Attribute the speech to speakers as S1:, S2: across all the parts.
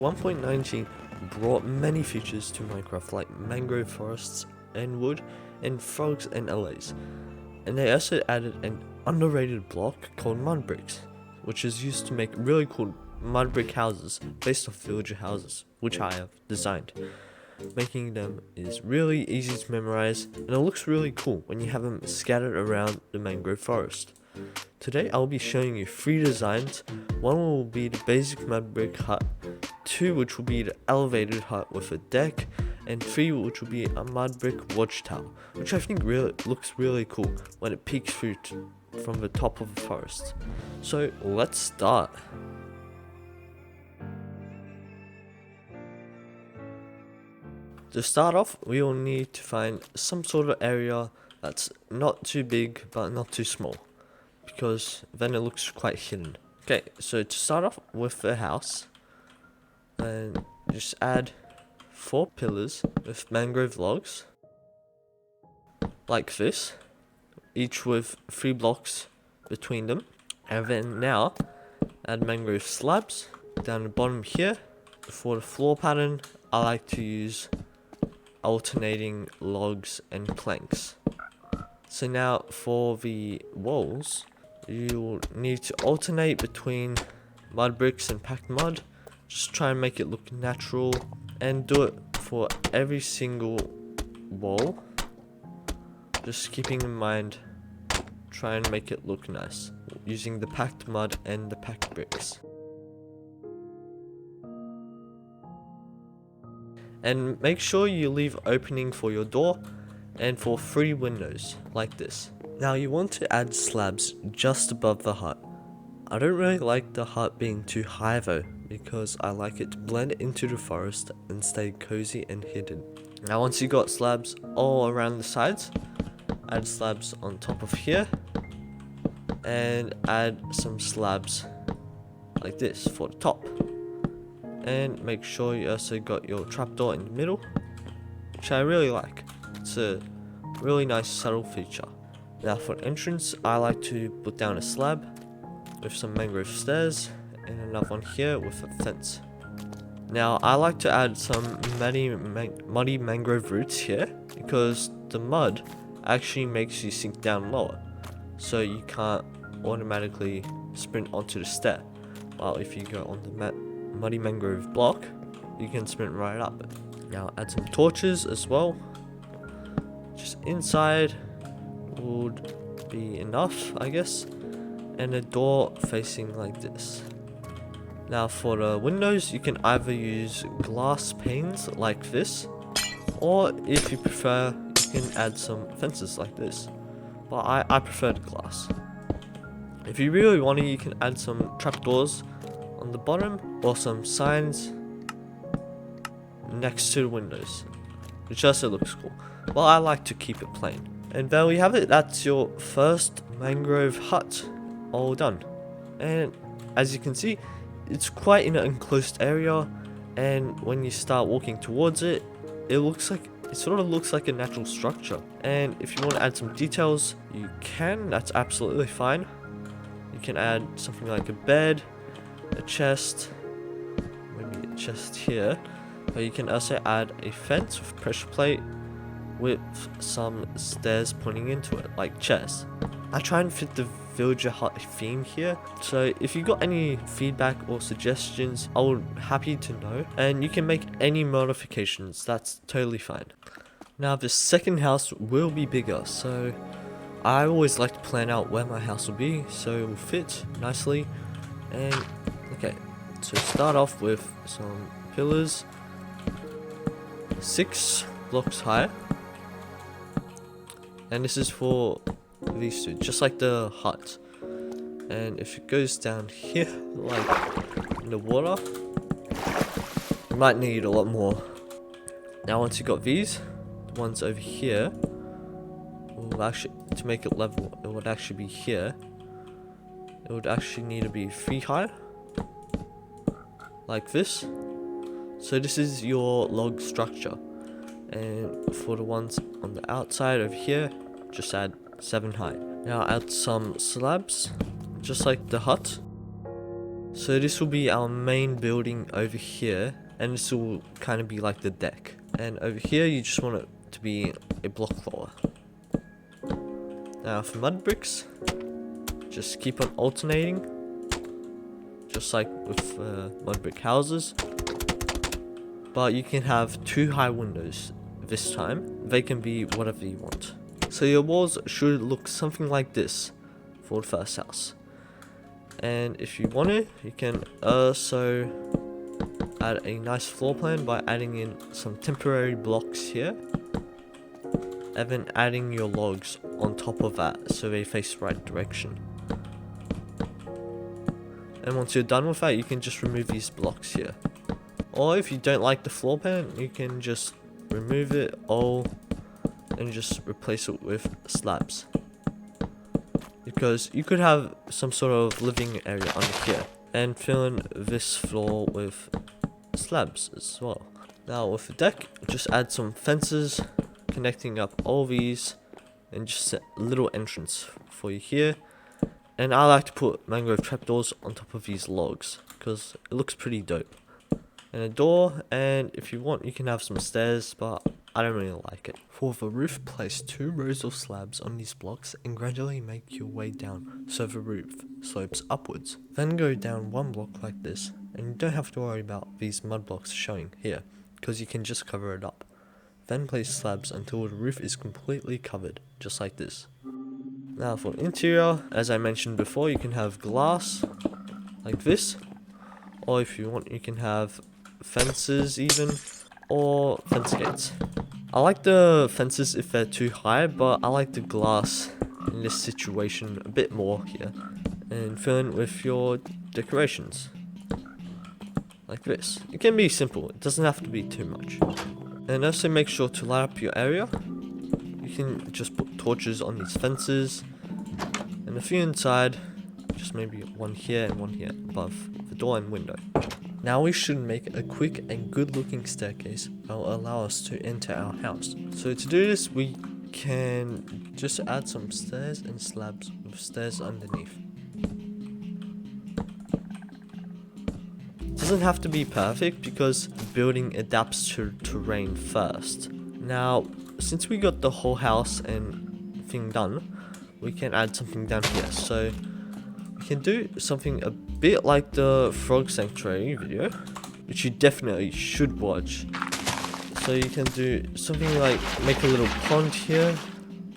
S1: 1.19 brought many features to Minecraft like mangrove forests and wood and frogs and LAs, and they also added an underrated block called mud bricks, which is used to make really cool mud brick houses based off villager houses, which I have designed. Making them is really easy to memorize, and it looks really cool when you have them scattered around the mangrove forest. Today I'll be showing you 3 designs. One will be the basic mud brick hut, 2 which will be the elevated hut with a deck, and 3 which will be a mud brick watchtower, which I think looks really cool when it peeks through from the top of the forest. So let's start. To start off, we will need to find some sort of area that's not too big but not too small, because then it looks quite hidden. Okay, so to start off with the house, and just add 4 pillars with mangrove logs, like this, each with 3 blocks between them. And then now, add mangrove slabs down the bottom here. For the floor pattern, I like to use alternating logs and planks. So now for the walls, you will need to alternate between mud bricks and packed mud. Just try and make it look natural, and do it for every single wall. Just keeping in mind, try and make it look nice using the packed mud and the packed bricks. And make sure you leave opening for your door and for 3 windows like this. Now you want to add slabs just above the hut. I don't really like the hut being too high though, because I like it to blend into the forest and stay cozy and hidden. Now once you got slabs all around the sides, add slabs on top of here, and add some slabs like this for the top. And make sure you also got your trapdoor in the middle, which I really like. It's a really nice subtle feature. Now for entrance, I like to put down a slab with some mangrove stairs and another one here with a fence. Now I like to add some muddy mangrove roots here, because the mud actually makes you sink down lower, so you can't automatically sprint onto the stair. While if you go on the muddy mangrove block, you can sprint right up it. Now add some torches as well. Just inside would be enough, I guess, and a door facing like this. Now for the windows, you can either use glass panes like this, or if you prefer, you can add some fences like this, but I prefer the glass. If you really want to, you can add some trapdoors on the bottom or some signs next to the windows, which also looks cool, but I like to keep it plain. And there we have it. That's your first mangrove hut all done. And as you can see, it's quite in an enclosed area, and when you start walking towards it, it sort of looks like a natural structure. And if you want to add some details, you can. That's absolutely fine. You can add something like a bed, a chest, maybe a chest here, but you can also add a fence with pressure plate with some stairs pointing into it, like chairs. I try and fit the villager hut theme here, so if you got any feedback or suggestions, I would happy to know, and you can make any modifications. That's totally fine. Now the second house will be bigger, so I always like to plan out where my house will be so it will fit nicely. And okay, so start off with some pillars 6 blocks high, and this is for these 2, just like the hut. And if it goes down here, like in the water, you might need a lot more. Now once you got these, the ones over here, will actually, to make it level, it would actually be here. It would actually need to be 3 high, like this. So this is your log structure. And for the ones on the outside over here, just add 7 high. Now add some slabs, just like the hut. So this will be our main building over here, and this will kind of be like the deck. And over here you just want it to be a block floor. Now for mud bricks, just keep on alternating, just like with mud brick houses. But you can have 2 high windows this time. They can be whatever you want. So your walls should look something like this for the first house. And if you want to, you can also add a nice floor plan by adding in some temporary blocks here. And then adding your logs on top of that so they face the right direction. And once you're done with that, you can just remove these blocks here. Or if you don't like the floor plan, you can just remove it all and just replace it with slabs. Because you could have some sort of living area under here and fill in this floor with slabs as well. Now with the deck, just add some fences connecting up all these and just set a little entrance for you here. And I like to put mangrove trapdoors on top of these logs because it looks pretty dope. And a door, and if you want you can have some stairs, but I don't really like it. For the roof, place 2 rows of slabs on these blocks and gradually make your way down so the roof slopes upwards. Then go down 1 block like this, and you don't have to worry about these mud blocks showing here because you can just cover it up. Then place slabs until the roof is completely covered, just like this. Now for interior, as I mentioned before, you can have glass like this, or if you want you can have fences even, or fence gates. I like the fences if they're too high, but I like the glass in this situation a bit more here. And fill in with your decorations like this. It can be simple, it doesn't have to be too much. And also make sure to light up your area. You can just put torches on these fences, and a few inside, just maybe 1 here and 1 here above the door and window. Now we should make a quick and good looking staircase that will allow us to enter our house. So to do this, we can just add some stairs and slabs with stairs underneath. It doesn't have to be perfect because the building adapts to terrain first. Now, since we got the whole house and thing done, we can add something down here. So we can do something a bit like the frog sanctuary video, which you definitely should watch. So you can do something like make a little pond here,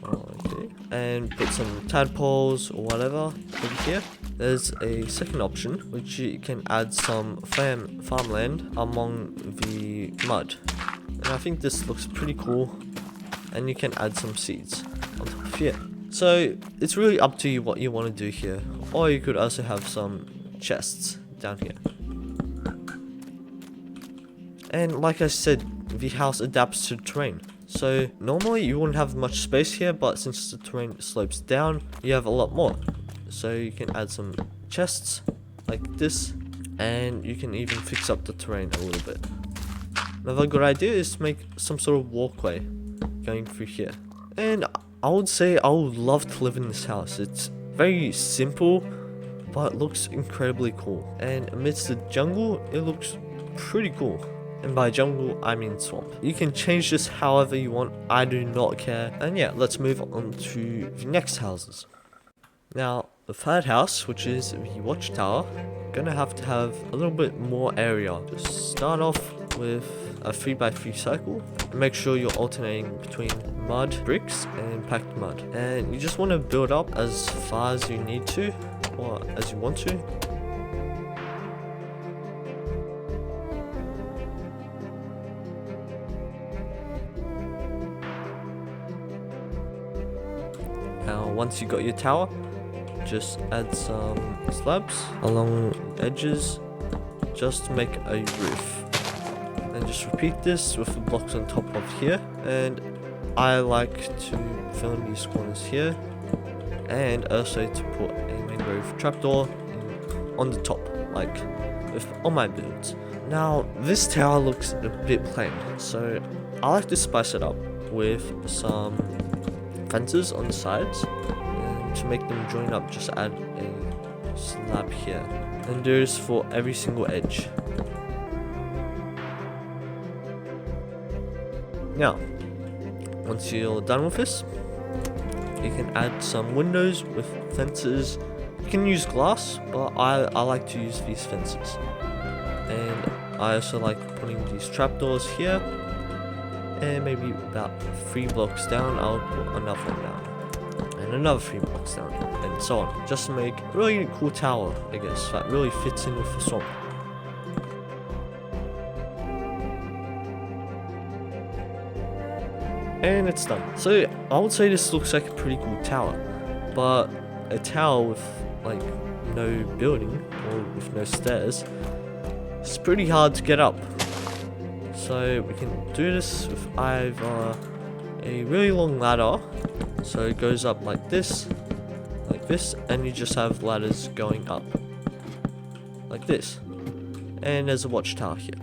S1: okay, and put some tadpoles or whatever over here. There's a second option, which you can add some farmland among the mud, and I think this looks pretty cool. And you can add some seeds on top of here. So it's really up to you what you want to do here, or you could also have some chests down here. And like I said, the house adapts to the terrain. So normally you wouldn't have much space here, but since the terrain slopes down, you have a lot more. So you can add some chests like this, and you can even fix up the terrain a little bit. Another good idea is to make some sort of walkway going through here. And I would say I would love to live in this house. It's very simple, but it looks incredibly cool. And amidst the jungle, it looks pretty cool. And by jungle, I mean swamp. You can change this however you want. I do not care. And yeah, let's move on to the next houses. Now, the third house, which is the watchtower, gonna have to have a little bit more area. Just start off with a 3x3 circle. Make sure you're alternating between mud bricks and packed mud. And you just want to build up as far as you need to, or as you want to. Now, once you got your tower, just add some slabs along edges just to make a roof. And just repeat this with the blocks on top of here. And I like to fill in these corners here, and also to put a mangrove trapdoor on the top, like with all my builds. Now this tower looks a bit plain, so I like to spice it up with some fences on the sides, and to make them join up, just add a slab here. And do this for every single edge. Now, once you're done with this, you can add some windows with fences. You can use glass, but I like to use these fences. And I also like putting these trapdoors here. And maybe about 3 blocks down, I'll put another one down. And another 3 blocks down. And so on. Just to make a really cool tower, I guess, that really fits in with the swamp. And it's done. So I would say this looks like a pretty cool tower. But a tower with like no building or with no stairs, it's pretty hard to get up. So we can do this with either a really long ladder, so it goes up like this, and you just have ladders going up like this. And there's a watchtower here.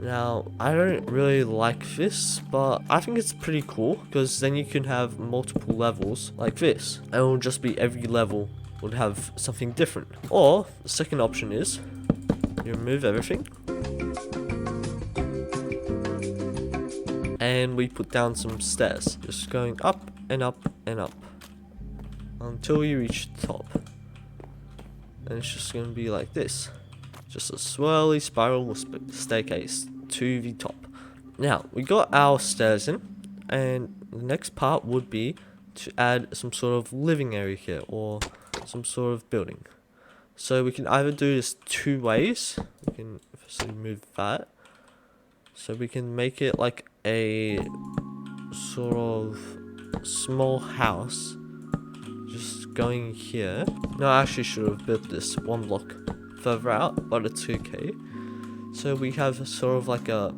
S1: Now, I don't really like this, but I think it's pretty cool, because then you can have multiple levels like this, and it will just be every level would have something different. Or the second option is you remove everything and we put down some stairs, just going up and up and up until you reach the top. And it's just going to be like this, just a swirly spiral staircase to the top. Now we got our stairs in, and the next part would be to add some sort of living area here, or some sort of building. So we can either do this 2 ways. We can firstly move that, so we can make it like a sort of small house just going here. No, I actually should have built this 1 block further out, but it's okay. So we have sort of like a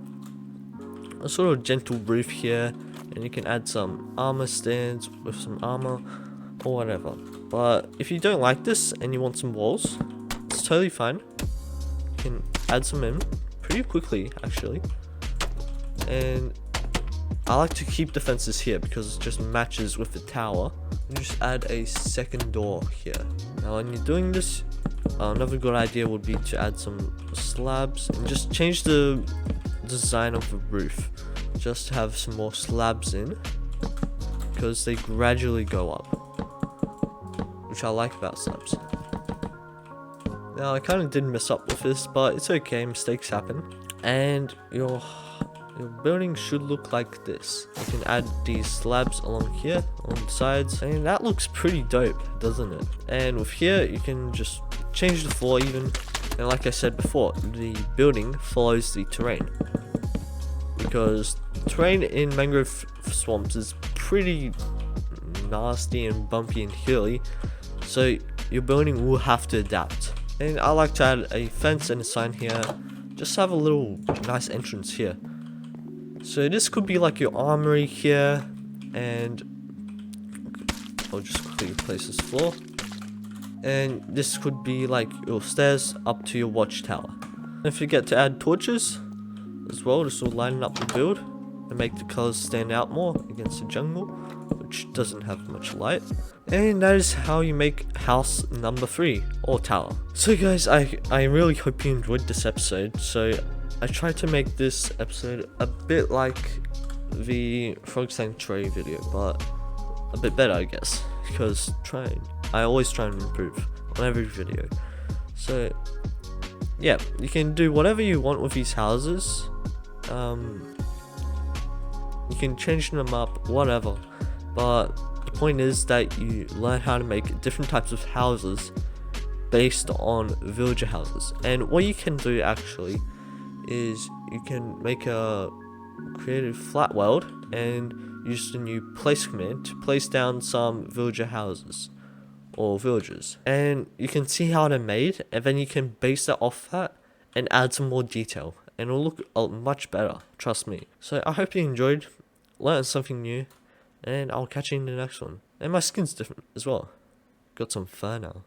S1: sort of gentle roof here, and you can add some armor stands with some armor or whatever. But if you don't like this and you want some walls, it's totally fine. You can add some in pretty quickly actually. And I like to keep the fences here because it just matches with the tower. And just add a second door here. Now when you're doing this, another good idea would be to add some slabs and just change the design of the roof, just to have some more slabs in, because they gradually go up, which I like about slabs. Now I kind of did mess up with this, but it's okay, mistakes happen. And your building should look like this. You can add these slabs along here, on the sides, and that looks pretty dope, doesn't it? And with here, you can just change the floor even. And like I said before, the building follows the terrain, because terrain in mangrove swamps is pretty nasty and bumpy and hilly, so your building will have to adapt. And I like to add a fence and a sign here, just have a little nice entrance here. So this could be like your armory here, and I'll just quickly place this floor. And this could be like your stairs up to your watchtower. Don't forget to add torches as well, just to lighten up the build and make the colors stand out more against the jungle, which doesn't have much light. And that is how you make house number 3, or tower. So guys, I really hope you enjoyed this episode. So I tried to make this episode a bit like the Frog Sanctuary video, but a bit better I guess, because I always try and improve on every video. So yeah, you can do whatever you want with these houses. You can change them up, whatever, but the point is that you learn how to make different types of houses based on villager houses. And what you can do actually is you can make a creative flat world and use the new place command to place down some villager houses or villagers, and you can see how they're made, and then you can base that off that and add some more detail, and it'll look much better, trust me. So I hope you enjoyed, learned something new, and I'll catch you in the next one. And my skin's different as well, got some fur now.